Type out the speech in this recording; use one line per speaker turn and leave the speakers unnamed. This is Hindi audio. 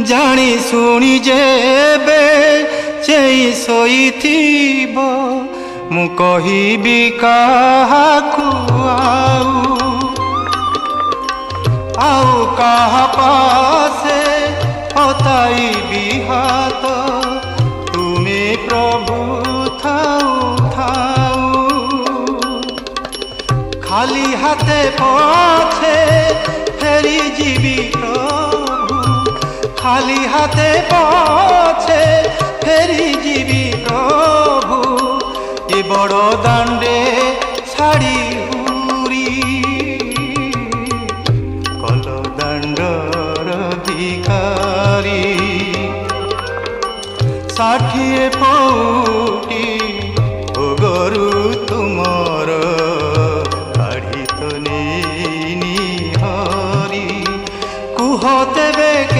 जानी शुणी जेबे चेई शोइथिब मु कहिबी काहाकू आउ काहा पासे हताइबी हाथ तुमे प्रभु थाऊ थाऊ खाली हाथे पछे फेरी जीवी प्रभु खाली हाथे पछे फेरी जीवी प्रभु ए बड़ दांडे छाड़ी हुरी कल दांडर भिखारी 60 पौटी भोगरू तुमर काढ़ी तो नहीं हरी कुह तेबे।